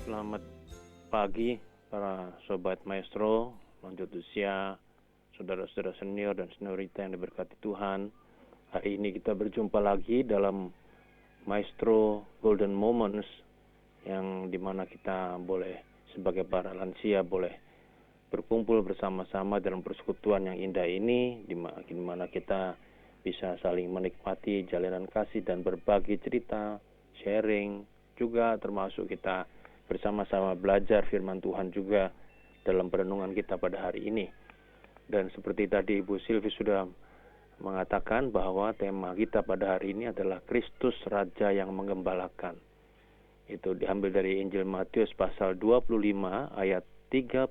Selamat pagi para sobat maestro, lanjut usia, saudara-saudara senior dan seniorita yang diberkati Tuhan. Hari ini kita berjumpa lagi dalam Maestro Golden Moments, yang dimana kita boleh sebagai para lansia boleh berkumpul bersama-sama dalam persekutuan yang indah ini, di mana kita bisa saling menikmati jalinan kasih dan berbagi cerita, sharing, juga termasuk kita bersama-sama belajar firman Tuhan juga dalam perenungan kita pada hari ini. Dan seperti tadi Ibu Silvi sudah mengatakan bahwa tema kita pada hari ini adalah Kristus Raja yang Menggembalakan. Itu diambil dari Injil Matius pasal 25 ayat 31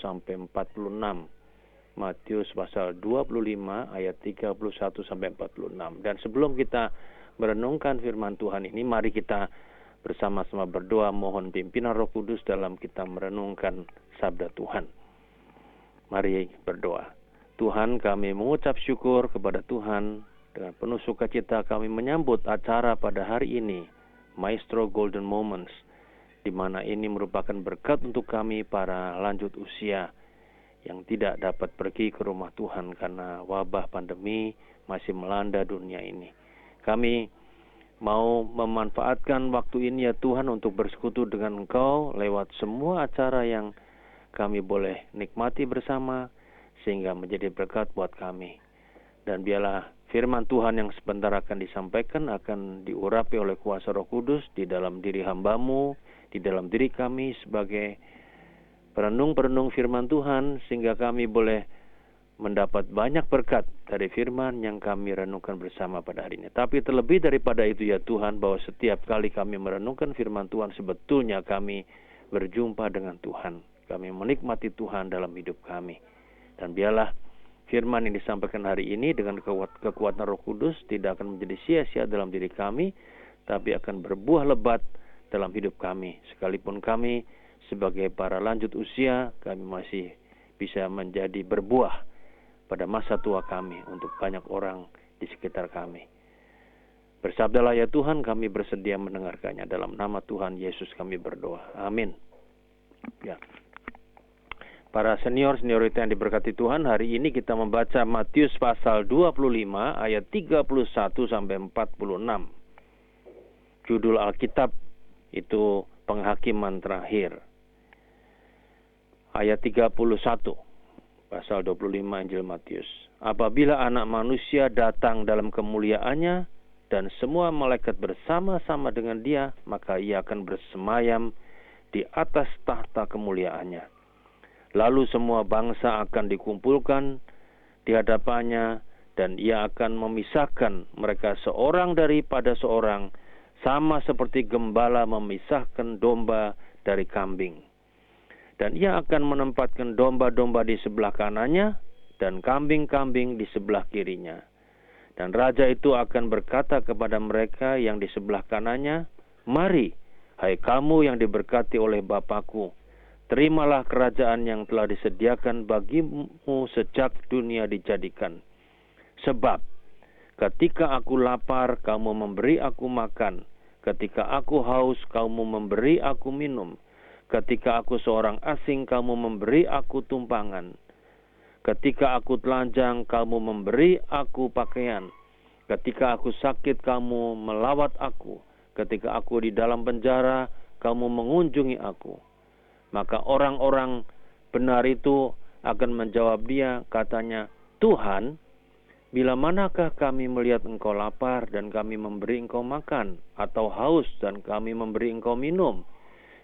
sampai 46. Matius pasal 25 ayat 31 sampai 46. Dan sebelum kita merenungkan firman Tuhan ini, mari kita bersama-sama berdoa mohon pimpinan Roh Kudus dalam kita merenungkan sabda Tuhan. Mari berdoa. Tuhan, kami mengucap syukur kepada Tuhan. Dengan penuh sukacita kami menyambut acara pada hari ini, Maestro Golden Moments, di mana ini merupakan berkat untuk kami para lanjut usia yang tidak dapat pergi ke rumah Tuhan karena wabah pandemi masih melanda dunia ini. Kami mau memanfaatkan waktu ini ya Tuhan untuk bersekutu dengan Engkau lewat semua acara yang kami boleh nikmati bersama, sehingga menjadi berkat buat kami. Dan biarlah firman Tuhan yang sebentar akan disampaikan akan diurapi oleh kuasa Roh Kudus di dalam diri hamba-Mu, di dalam diri kami sebagai perenung-perenung firman Tuhan, sehingga kami boleh mendapat banyak berkat dari firman yang kami renungkan bersama pada hari ini. Tapi terlebih daripada itu ya Tuhan, bahwa setiap kali kami merenungkan firman Tuhan, sebetulnya kami berjumpa dengan Tuhan. Kami menikmati Tuhan dalam hidup kami. Dan biarlah firman yang disampaikan hari ini dengan kekuatan Roh Kudus tidak akan menjadi sia-sia dalam diri kami, tapi akan berbuah lebat dalam hidup kami. Sekalipun kami sebagai para lanjut usia, kami masih bisa menjadi berbuah pada masa tua kami untuk banyak orang di sekitar kami. Bersabdalah ya Tuhan, kami bersedia mendengarkannya. Dalam nama Tuhan Yesus kami berdoa. Amin. Ya. Para senior-seniorita yang diberkati Tuhan, hari ini kita membaca Matius pasal 25 ayat 31 sampai 46. Judul Alkitab itu Penghakiman Terakhir. Ayat 31. Pasal 25 Injil Matius. Apabila anak manusia datang dalam kemuliaannya dan semua malaikat bersama-sama dengan dia, maka ia akan bersemayam di atas tahta kemuliaannya. Lalu semua bangsa akan dikumpulkan di hadapannya dan ia akan memisahkan mereka seorang daripada seorang, sama seperti gembala memisahkan domba dari kambing. Dan ia akan menempatkan domba-domba di sebelah kanannya dan kambing-kambing di sebelah kirinya. Dan raja itu akan berkata kepada mereka yang di sebelah kanannya, "Mari, hai kamu yang diberkati oleh Bapa-Ku, terimalah kerajaan yang telah disediakan bagimu sejak dunia dijadikan. Sebab ketika aku lapar, kamu memberi aku makan. Ketika aku haus, kamu memberi aku minum. Ketika aku seorang asing, kamu memberi aku tumpangan. Ketika aku telanjang, kamu memberi aku pakaian. Ketika aku sakit, kamu melawat aku. Ketika aku di dalam penjara, kamu mengunjungi aku." Maka orang-orang benar itu akan menjawab dia, katanya, "Tuhan, bila manakah kami melihat Engkau lapar dan kami memberi Engkau makan, atau haus dan kami memberi Engkau minum?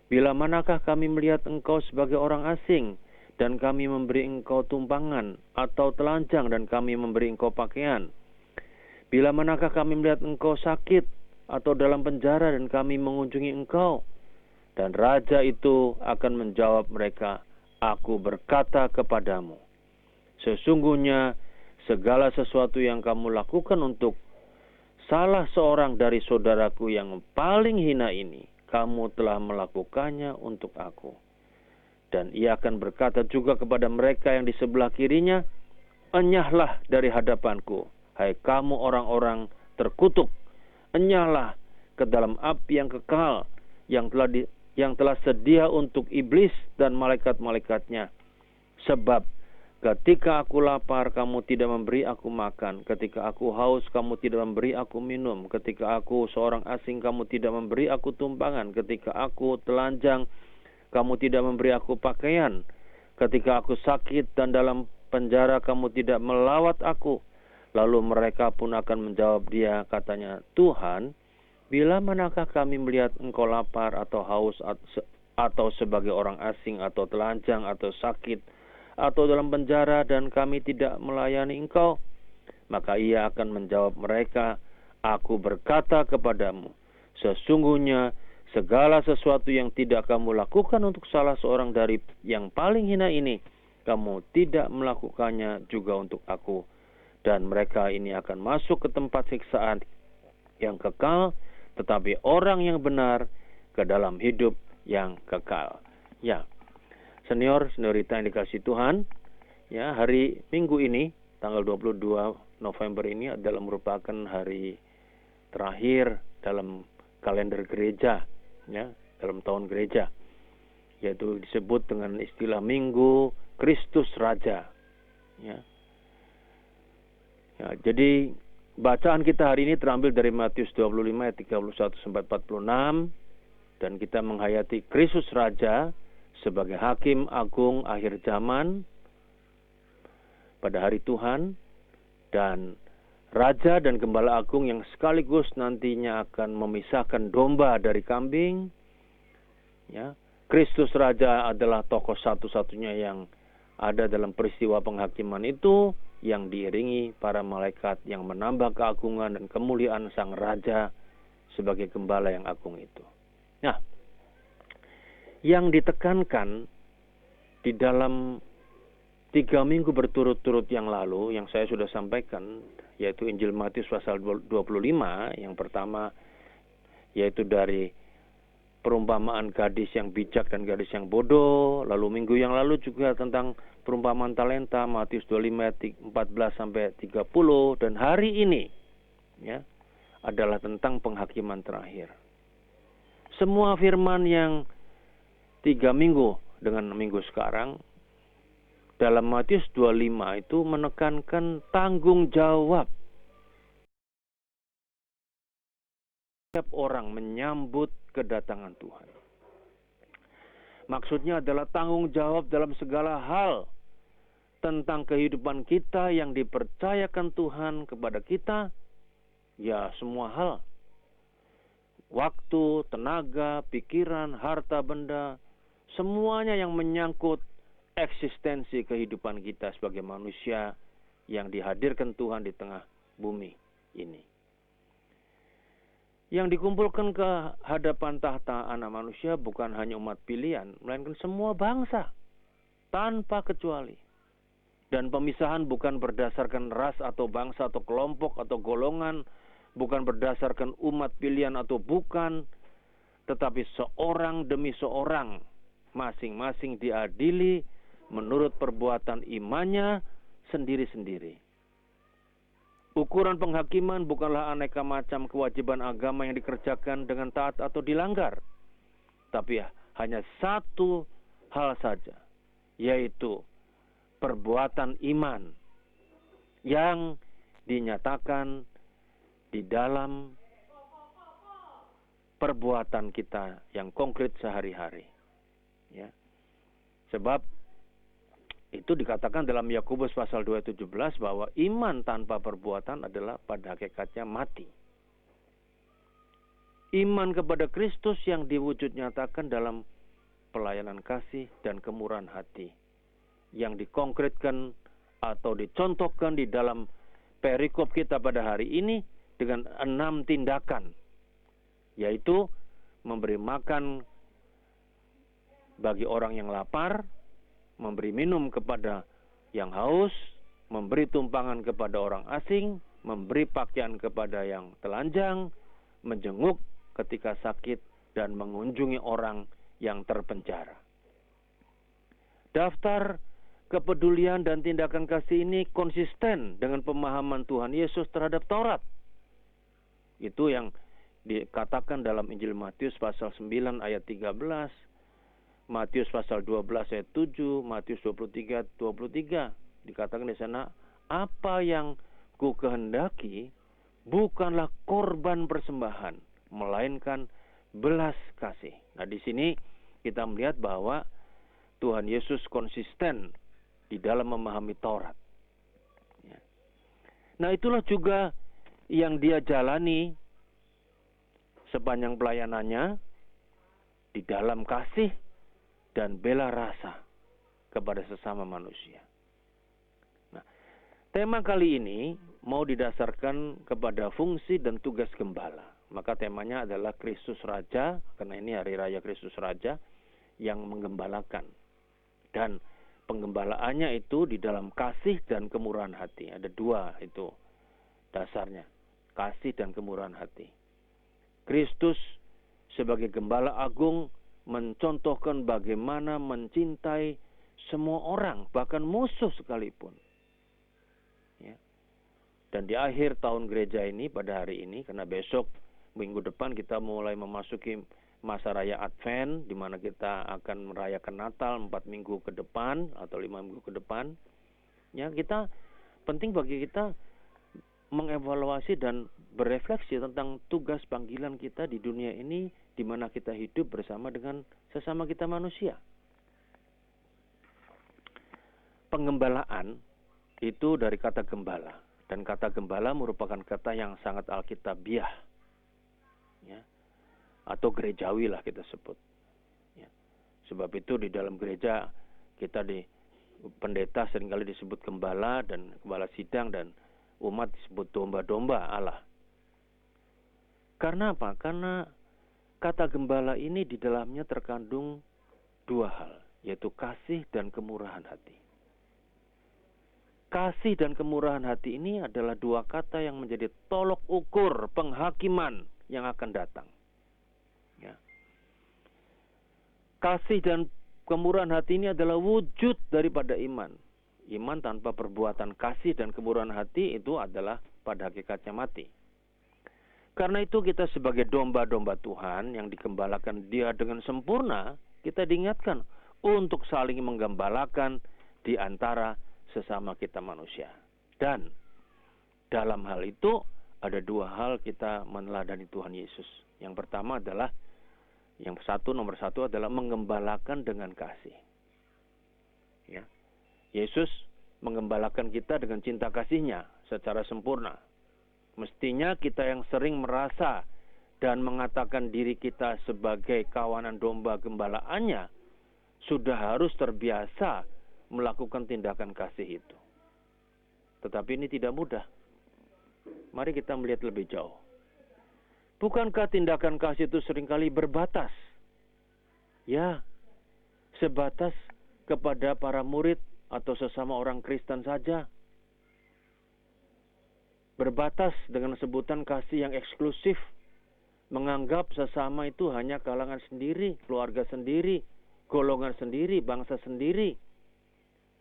Bila manakah kami melihat Engkau sebagai orang asing dan kami memberi Engkau tumpangan, atau telanjang dan kami memberi Engkau pakaian? Bila manakah kami melihat Engkau sakit atau dalam penjara dan kami mengunjungi Engkau?" Dan raja itu akan menjawab mereka, "Aku berkata kepadamu, sesungguhnya segala sesuatu yang kamu lakukan untuk salah seorang dari saudaraku yang paling hina ini, kamu telah melakukannya untuk aku." Dan ia akan berkata juga kepada mereka yang di sebelah kirinya, "Enyahlah dari hadapanku, hai kamu orang-orang terkutuk. Enyahlah ke dalam api yang kekal, yang telah yang telah sedia untuk iblis dan malaikat-malaikatnya. Sebab ketika aku lapar, kamu tidak memberi aku makan. Ketika aku haus, kamu tidak memberi aku minum. Ketika aku seorang asing, kamu tidak memberi aku tumpangan. Ketika aku telanjang, kamu tidak memberi aku pakaian. Ketika aku sakit dan dalam penjara, kamu tidak melawat aku. Lalu mereka pun akan menjawab dia, katanya, Tuhan, bila manakah kami melihat engkau lapar atau haus atau sebagai orang asing atau telanjang atau sakit atau dalam penjara dan kami tidak melayani engkau? Maka ia akan menjawab mereka, aku berkata kepadamu, sesungguhnya segala sesuatu yang tidak kamu lakukan untuk salah seorang dari yang paling hina ini, kamu tidak melakukannya juga untuk aku. Dan mereka ini akan masuk ke tempat siksaan yang kekal, tetapi orang yang benar ke dalam hidup yang kekal. Ya, seniorita yang dikasih Tuhan, ya, hari Minggu ini, tanggal 22 November ini adalah merupakan hari terakhir dalam kalender gereja, ya, dalam tahun gereja, yaitu disebut dengan istilah Minggu Kristus Raja. Ya. Ya, jadi bacaan kita hari ini terambil dari Matius 25 ayat 31 sampai 46, dan kita menghayati Kristus Raja sebagai hakim agung akhir zaman pada hari Tuhan, dan Raja dan Gembala Agung yang sekaligus nantinya akan memisahkan domba dari kambing. Ya, Kristus Raja adalah tokoh satu-satunya yang ada dalam peristiwa penghakiman itu, yang diiringi para malaikat yang menambah keagungan dan kemuliaan Sang Raja sebagai Gembala yang agung itu. Nah, yang ditekankan di dalam 3 minggu berturut-turut yang lalu, yang saya sudah sampaikan, yaitu Injil Matius pasal 25, yang pertama yaitu dari perumpamaan gadis yang bijak dan gadis yang bodoh. Lalu minggu yang lalu juga tentang perumpamaan talenta, Matius 25 ayat 14 sampai 30, dan hari ini, ya, adalah tentang penghakiman terakhir. Semua firman yang 3 minggu dengan minggu sekarang dalam Matius 25 itu menekankan tanggung jawab setiap orang menyambut kedatangan Tuhan. Maksudnya adalah tanggung jawab dalam segala hal tentang kehidupan kita yang dipercayakan Tuhan kepada kita. Ya, semua hal. Waktu, tenaga, pikiran, harta benda, semuanya yang menyangkut eksistensi kehidupan kita sebagai manusia yang dihadirkan Tuhan di tengah bumi ini. Yang dikumpulkan ke hadapan tahta anak manusia bukan hanya umat pilihan, melainkan semua bangsa, tanpa kecuali. Dan pemisahan bukan berdasarkan ras atau bangsa atau kelompok atau golongan, bukan berdasarkan umat pilihan atau bukan, tetapi seorang demi seorang, masing-masing diadili menurut perbuatan imannya sendiri-sendiri. Ukuran penghakiman bukanlah aneka macam kewajiban agama yang dikerjakan dengan taat atau dilanggar, tapi hanya satu hal saja, yaitu perbuatan iman yang dinyatakan di dalam perbuatan kita yang konkret sehari-hari. Ya. Sebab itu dikatakan dalam Yakobus pasal 2:17 bahwa iman tanpa perbuatan adalah pada hakikatnya mati. Iman kepada Kristus yang diwujud nyatakan dalam pelayanan kasih dan kemurahan hati, yang dikonkretkan atau dicontohkan di dalam perikop kita pada hari ini dengan 6 tindakan, yaitu memberi makan bagi orang yang lapar, memberi minum kepada yang haus, memberi tumpangan kepada orang asing, memberi pakaian kepada yang telanjang, menjenguk ketika sakit, dan mengunjungi orang yang terpenjara. Daftar kepedulian dan tindakan kasih ini konsisten dengan pemahaman Tuhan Yesus terhadap Taurat. Itu yang dikatakan dalam Injil Matius pasal 9 ayat 13, Matius pasal 12 ayat 7, Matius 23 dikatakan di sana, apa yang ku kehendaki bukanlah korban persembahan, melainkan belas kasih. Nah, di sini kita melihat bahwa Tuhan Yesus konsisten di dalam memahami Taurat. Ya. Nah, itulah juga yang dia jalani sepanjang pelayanannya di dalam kasih dan bela rasa kepada sesama manusia. Nah, tema kali ini mau didasarkan kepada fungsi dan tugas gembala. Maka temanya adalah Kristus Raja, karena ini Hari Raya Kristus Raja yang menggembalakan. Dan penggembalaannya itu di dalam kasih dan kemurahan hati. Ada dua itu dasarnya, kasih dan kemurahan hati. Kristus sebagai gembala agung mencontohkan bagaimana mencintai semua orang, bahkan musuh sekalipun. Ya. Dan di akhir tahun gereja ini, pada hari ini, karena besok minggu depan kita mulai memasuki masa raya Advent, di mana kita akan merayakan Natal 4 minggu ke depan atau 5 minggu ke depan. Ya, penting bagi kita mengevaluasi dan berefleksi tentang tugas panggilan kita di dunia ini, di mana kita hidup bersama dengan sesama kita manusia. Penggembalaan itu dari kata gembala, dan kata gembala merupakan kata yang sangat alkitabiah, ya, atau gerejawi lah kita sebut. Ya. Sebab itu di dalam gereja kita di pendeta seringkali disebut gembala dan gembala sidang, dan umat disebut domba-domba Allah. Karena apa? Karena kata gembala ini di dalamnya terkandung dua hal, yaitu kasih dan kemurahan hati. Kasih dan kemurahan hati ini adalah dua kata yang menjadi tolok ukur penghakiman yang akan datang. Ya. Kasih dan kemurahan hati ini adalah wujud daripada iman. Iman tanpa perbuatan kasih dan kemurahan hati itu adalah pada hakikatnya mati. Karena itu kita sebagai domba-domba Tuhan yang digembalakan Dia dengan sempurna, kita diingatkan untuk saling menggembalakan di antara sesama kita manusia. Dan dalam hal itu ada dua hal kita meneladani Tuhan Yesus. Yang pertama adalah, nomor satu adalah menggembalakan dengan kasih. Ya. Yesus menggembalakan kita dengan cinta kasih-Nya secara sempurna. Mestinya kita yang sering merasa dan mengatakan diri kita sebagai kawanan domba gembalaannya sudah harus terbiasa melakukan tindakan kasih itu. Tetapi ini tidak mudah. Mari kita melihat lebih jauh. Bukankah tindakan kasih itu seringkali berbatas? Ya, sebatas kepada para murid atau sesama orang Kristen saja. Berbatas dengan sebutan kasih yang eksklusif. Menganggap sesama itu hanya kalangan sendiri, keluarga sendiri, golongan sendiri, bangsa sendiri.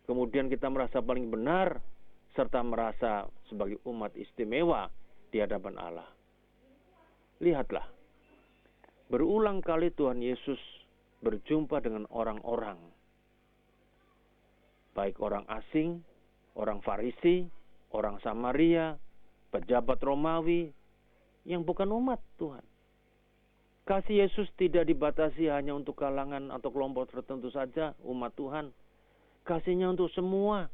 Kemudian kita merasa paling benar, serta merasa sebagai umat istimewa di hadapan Allah. Lihatlah, berulang kali Tuhan Yesus berjumpa dengan orang-orang, baik orang asing, orang Farisi, orang Samaria, pejabat Romawi, yang bukan umat Tuhan. Kasih Yesus tidak dibatasi hanya untuk kalangan atau kelompok tertentu saja, umat Tuhan. Kasihnya untuk semua.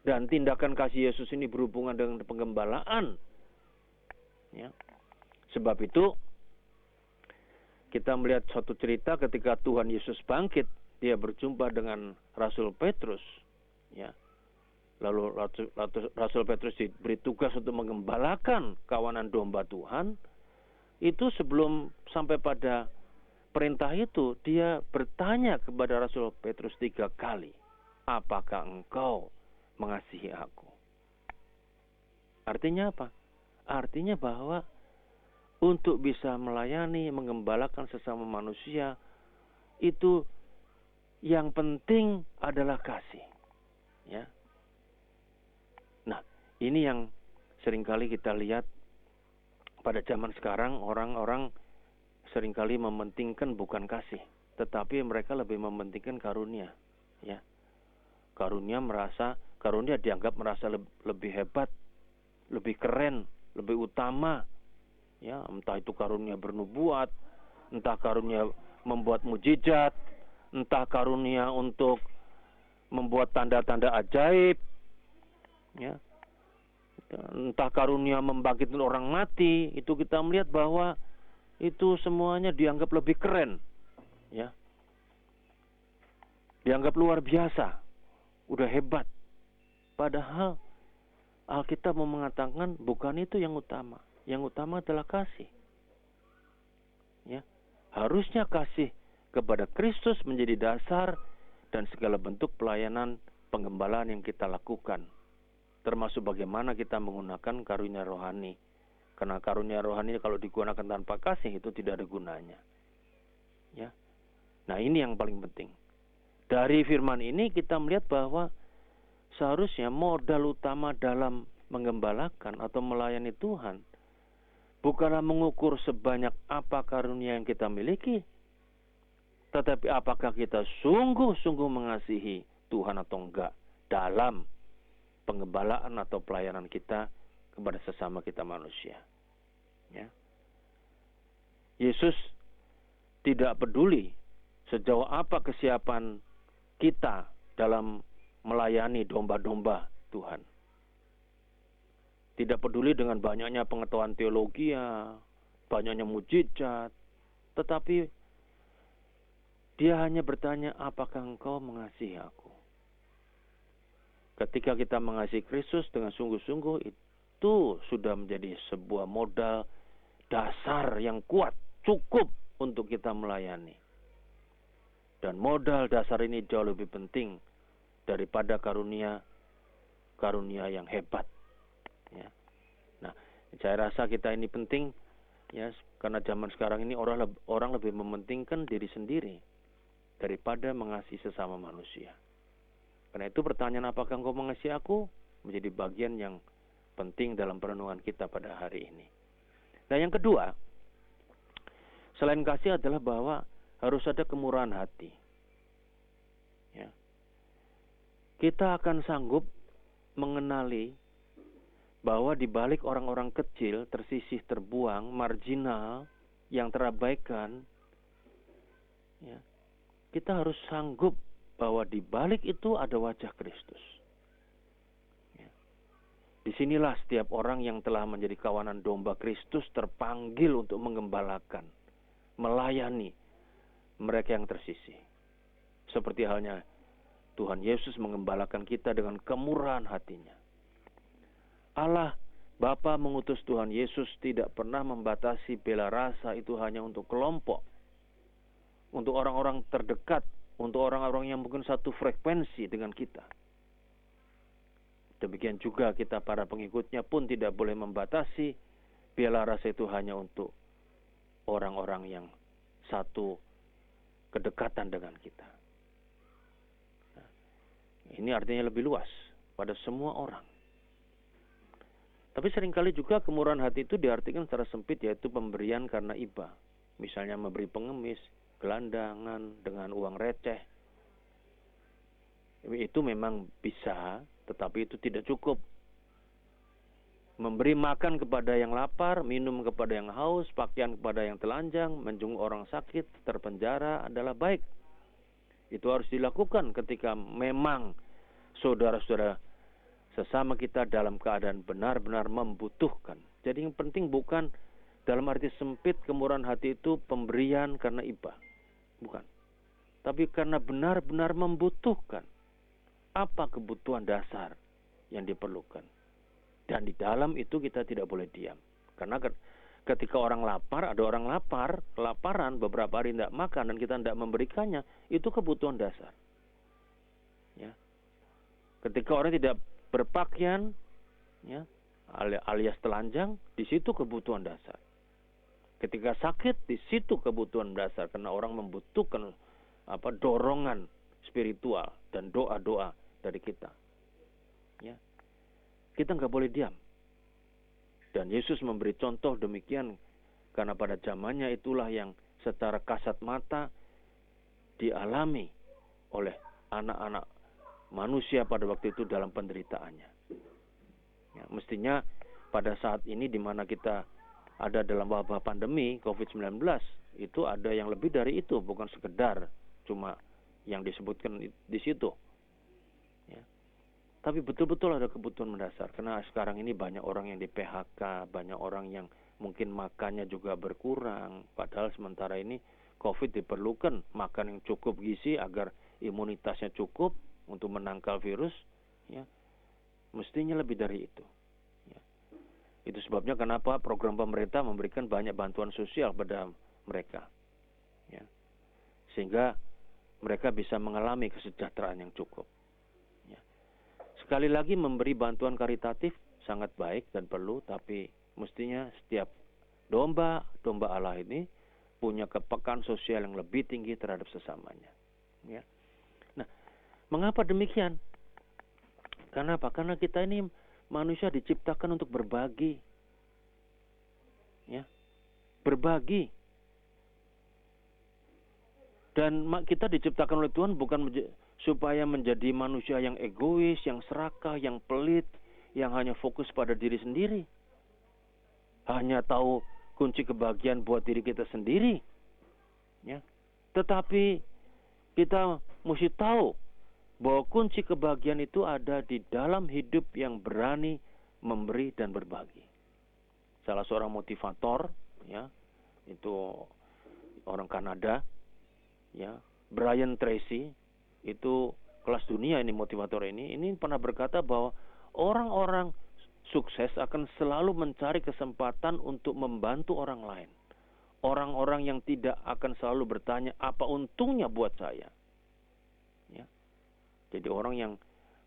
Dan tindakan kasih Yesus ini berhubungan dengan penggembalaan. Ya. Sebab itu, kita melihat suatu cerita ketika Tuhan Yesus bangkit, Dia berjumpa dengan Rasul Petrus. Ya. Lalu Rasul Petrus diberi tugas untuk menggembalakan kawanan domba Tuhan. Itu sebelum sampai pada perintah itu, dia bertanya kepada Rasul Petrus 3 kali. Apakah engkau mengasihi aku? Artinya apa? Artinya bahwa untuk bisa melayani, menggembalakan sesama manusia, itu yang penting adalah kasih. Ya. Nah, ini yang seringkali kita lihat pada zaman sekarang orang-orang seringkali mementingkan bukan kasih, tetapi mereka lebih mementingkan karunia. Ya, karunia dianggap merasa lebih hebat, lebih keren, lebih utama. Ya, entah itu karunia bernubuat, entah karunia membuat mujizat, entah karunia untuk membuat tanda-tanda ajaib, ya, entah karunia membangkitkan orang mati. Itu kita melihat bahwa itu semuanya dianggap lebih keren, ya, dianggap luar biasa, udah hebat. Padahal Alkitab mau mengatakan bukan itu yang utama. Yang utama adalah kasih. Ya, harusnya kasih kepada Kristus menjadi dasar dan segala bentuk pelayanan penggembalaan yang kita lakukan, termasuk bagaimana kita menggunakan karunia rohani. Karena karunia rohani kalau digunakan tanpa kasih itu tidak ada gunanya. Ya. Nah, ini yang paling penting. Dari firman ini kita melihat bahwa seharusnya modal utama dalam menggembalakan atau melayani Tuhan bukanlah mengukur sebanyak apa karunia yang kita miliki, tetapi apakah kita sungguh-sungguh mengasihi Tuhan atau enggak dalam penggembalaan atau pelayanan kita kepada sesama kita manusia. Ya. Yesus tidak peduli sejauh apa kesiapan kita dalam melayani domba-domba Tuhan. Tidak peduli dengan banyaknya pengetahuan teologi, banyaknya mujizat, tetapi Dia hanya bertanya, apakah engkau mengasihi aku? Ketika kita mengasihi Kristus dengan sungguh-sungguh, itu sudah menjadi sebuah modal dasar yang kuat, cukup untuk kita melayani. Dan modal dasar ini jauh lebih penting daripada karunia yang hebat. Ya. Nah, saya rasa kita ini penting, ya, karena zaman sekarang ini orang lebih mementingkan diri sendiri daripada mengasihi sesama manusia. Karena itu pertanyaan apakah engkau mengasihi aku menjadi bagian yang penting dalam perenungan kita pada hari ini. Nah, yang kedua, selain kasih adalah bahwa harus ada kemurahan hati. Ya. Kita akan sanggup mengenali bahwa di balik orang-orang kecil, tersisih, terbuang, marginal, yang terabaikan, ya, kita harus sanggup bahwa di balik itu ada wajah Kristus. Ya. Disinilah setiap orang yang telah menjadi kawanan domba Kristus terpanggil untuk menggembalakan, melayani mereka yang tersisih. Seperti halnya Tuhan Yesus menggembalakan kita dengan kemurahan hatinya. Allah Bapa mengutus Tuhan Yesus tidak pernah membatasi bela rasa itu hanya untuk kelompok, untuk orang-orang terdekat, untuk orang-orang yang mungkin satu frekuensi dengan kita. Demikian juga kita para pengikutnya pun tidak boleh membatasi bela rasa itu hanya untuk orang-orang yang satu kedekatan dengan kita. Nah, ini artinya lebih luas pada semua orang. Tapi seringkali juga kemurahan hati itu diartikan secara sempit, yaitu pemberian karena iba. Misalnya memberi pengemis, gelandangan dengan uang receh. Itu memang bisa, tetapi itu tidak cukup. Memberi makan kepada yang lapar, minum kepada yang haus, pakaian kepada yang telanjang, menjenguk orang sakit, terpenjara adalah baik. Itu harus dilakukan ketika memang saudara-saudara sesama kita dalam keadaan benar-benar membutuhkan. Jadi yang penting bukan dalam arti sempit kemurahan hati itu pemberian karena iba. Bukan. Tapi karena benar-benar membutuhkan. Apa kebutuhan dasar yang diperlukan. Dan di dalam itu kita tidak boleh diam. Karena ketika orang lapar, ada orang lapar, kelaparan, beberapa hari tidak makan dan kita tidak memberikannya, itu kebutuhan dasar. Ya. Ketika orang tidak berpakaian, ya, alias telanjang, di situ kebutuhan dasar. Ketika sakit, di situ kebutuhan dasar karena orang membutuhkan dorongan spiritual dan doa-doa dari kita. Ya, kita nggak boleh diam. Dan Yesus memberi contoh demikian karena pada zamannya itulah yang secara kasat mata dialami oleh anak-anak manusia pada waktu itu dalam penderitaannya. Ya, mestinya pada saat ini di mana kita ada dalam wabah pandemi COVID-19, itu ada yang lebih dari itu, bukan sekedar cuma yang disebutkan di situ. Ya. Tapi betul-betul ada kebutuhan mendasar, karena sekarang ini banyak orang yang di PHK, banyak orang yang mungkin makannya juga berkurang, padahal sementara ini COVID diperlukan makan yang cukup gizi agar imunitasnya cukup untuk menangkal virus, ya. Mestinya lebih dari itu. Ya. Itu sebabnya kenapa program pemerintah memberikan banyak bantuan sosial pada mereka, ya. Sehingga mereka bisa mengalami kesejahteraan yang cukup. Ya. Sekali lagi, memberi bantuan karitatif sangat baik dan perlu, tapi mestinya setiap domba Allah ini punya kepekaan sosial yang lebih tinggi terhadap sesamanya. Ya. Nah, mengapa demikian? Karena apa? Karena kita ini manusia diciptakan untuk berbagi. Ya. Berbagi. Dan kita diciptakan oleh Tuhan bukan supaya menjadi manusia yang egois, yang serakah, yang pelit, yang hanya fokus pada diri sendiri. Hanya tahu kunci kebahagiaan buat diri kita sendiri. Ya. Tetapi kita mesti tahu bahwa kunci kebahagiaan itu ada di dalam hidup yang berani memberi dan berbagi. Salah seorang motivator, ya, itu orang Kanada, ya, Brian Tracy, itu kelas dunia ini motivator ini pernah berkata bahwa orang-orang sukses akan selalu mencari kesempatan untuk membantu orang lain. Orang-orang yang tidak akan selalu bertanya apa untungnya buat saya. Ya. Jadi orang yang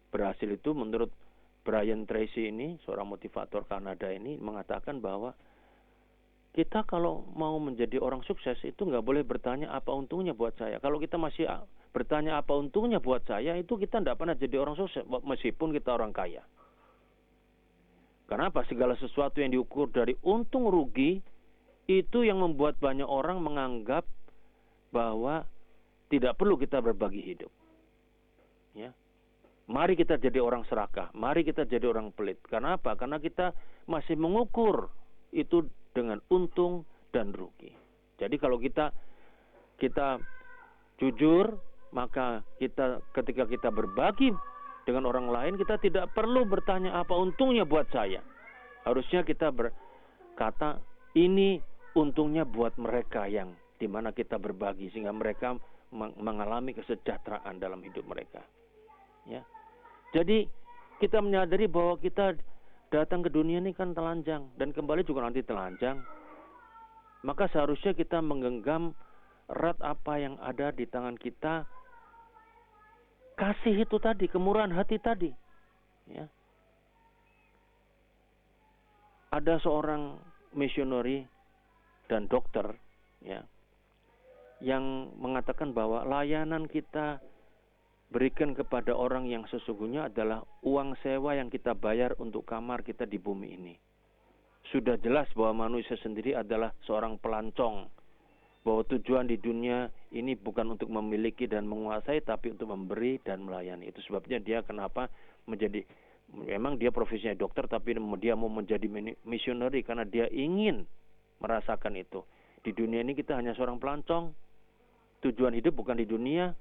berhasil itu menurut Brian Tracy ini, seorang motivator Kanada ini, mengatakan bahwa kita kalau mau menjadi orang sukses itu nggak boleh bertanya apa untungnya buat saya. Kalau kita masih bertanya apa untungnya buat saya, itu kita tidak pernah jadi orang sukses meskipun kita orang kaya. Karena apa? Segala sesuatu yang diukur dari untung rugi itu yang membuat banyak orang menganggap bahwa tidak perlu kita berbagi hidup. Ya. Mari kita jadi orang serakah, mari kita jadi orang pelit. Karena apa? Karena kita masih mengukur itu dengan untung dan rugi. Jadi kalau kita jujur, maka ketika kita berbagi dengan orang lain, kita tidak perlu bertanya apa untungnya buat saya. Harusnya kita berkata, ini untungnya buat mereka yang dimana kita berbagi, sehingga mereka mengalami kesejahteraan dalam hidup mereka. Ya. Jadi kita menyadari bahwa kita datang ke dunia ini kan telanjang, dan kembali juga nanti telanjang. Maka seharusnya kita menggenggam erat apa yang ada di tangan kita. Kasih itu tadi, kemurahan hati tadi. Ya. Ada seorang misioneri dan dokter, ya, yang mengatakan bahwa layanan kita berikan kepada orang yang sesungguhnya adalah uang sewa yang kita bayar untuk kamar kita di bumi ini. Sudah jelas bahwa manusia sendiri adalah seorang pelancong. Bahwa tujuan di dunia ini bukan untuk memiliki dan menguasai, tapi untuk memberi dan melayani. Itu sebabnya dia kenapa memang dia profesinya dokter, tapi dia mau menjadi misioneri karena dia ingin merasakan itu. Di dunia ini kita hanya seorang pelancong. Tujuan hidup bukan di dunia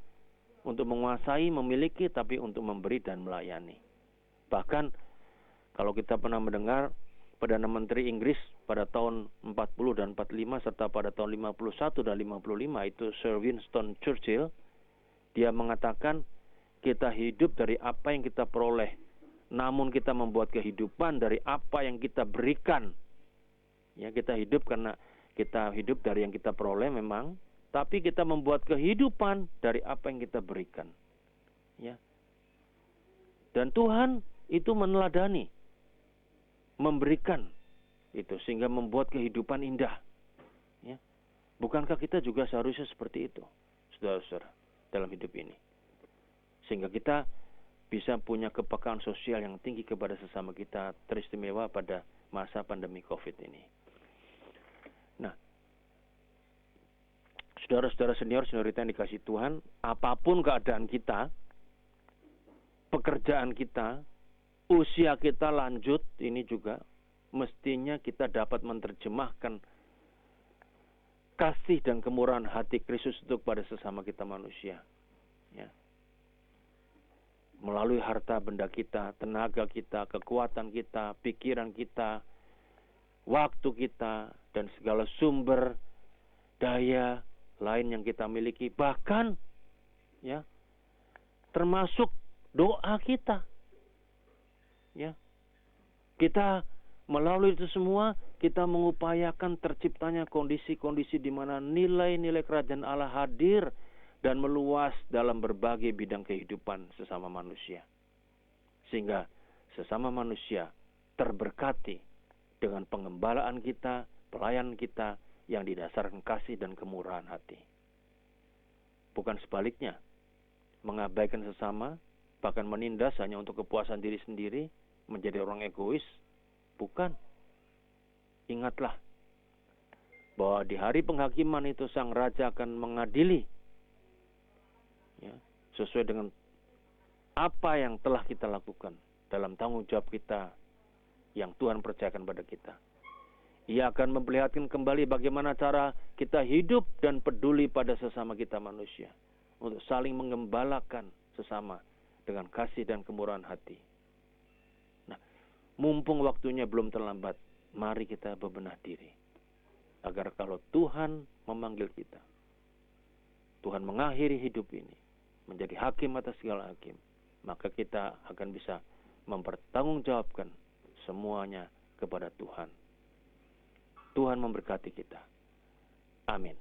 untuk menguasai, memiliki, tapi untuk memberi dan melayani. Bahkan kalau kita pernah mendengar Perdana Menteri Inggris pada tahun 40 dan 45 serta pada tahun 51 dan 55 itu Sir Winston Churchill, dia mengatakan kita hidup dari apa yang kita peroleh, namun kita membuat kehidupan dari apa yang kita berikan. Ya, kita hidup karena kita hidup dari yang kita peroleh memang, tapi kita membuat kehidupan dari apa yang kita berikan. Ya. Dan Tuhan itu meneladani, memberikan itu sehingga membuat kehidupan indah. Ya. Bukankah kita juga seharusnya seperti itu, saudara-saudara, dalam hidup ini? Sehingga kita bisa punya kepekaan sosial yang tinggi kepada sesama kita, teristimewa pada masa pandemi COVID ini. Nah, saudara-saudara senior, seniorita yang dikasih Tuhan, apapun keadaan kita, pekerjaan kita, usia kita lanjut, ini juga mestinya kita dapat menerjemahkan kasih dan kemurahan hati Kristus itu kepada sesama kita manusia. Ya. Melalui harta benda kita, tenaga kita, kekuatan kita, pikiran kita, waktu kita, dan segala sumber daya lain yang kita miliki, bahkan ya termasuk doa kita. Ya. Kita melalui itu semua kita mengupayakan terciptanya kondisi-kondisi di mana nilai-nilai kerajaan Allah hadir dan meluas dalam berbagai bidang kehidupan sesama manusia. Sehingga sesama manusia terberkati dengan pengembalaan kita, pelayanan kita yang didasarkan kasih dan kemurahan hati. Bukan sebaliknya, mengabaikan sesama, bahkan menindas hanya untuk kepuasan diri sendiri, menjadi orang egois. Bukan. Ingatlah bahwa di hari penghakiman itu sang raja akan mengadili, ya, sesuai dengan apa yang telah kita lakukan dalam tanggung jawab kita yang Tuhan percayakan pada kita. Ia akan memperlihatkan kembali bagaimana cara kita hidup dan peduli pada sesama kita manusia, untuk saling mengembalakan sesama dengan kasih dan kemurahan hati. Nah, mumpung waktunya belum terlambat, mari kita bebenah diri, agar kalau Tuhan memanggil kita, Tuhan mengakhiri hidup ini menjadi hakim atas segala hakim, maka kita akan bisa mempertanggungjawabkan semuanya kepada Tuhan. Tuhan memberkati kita. Amin.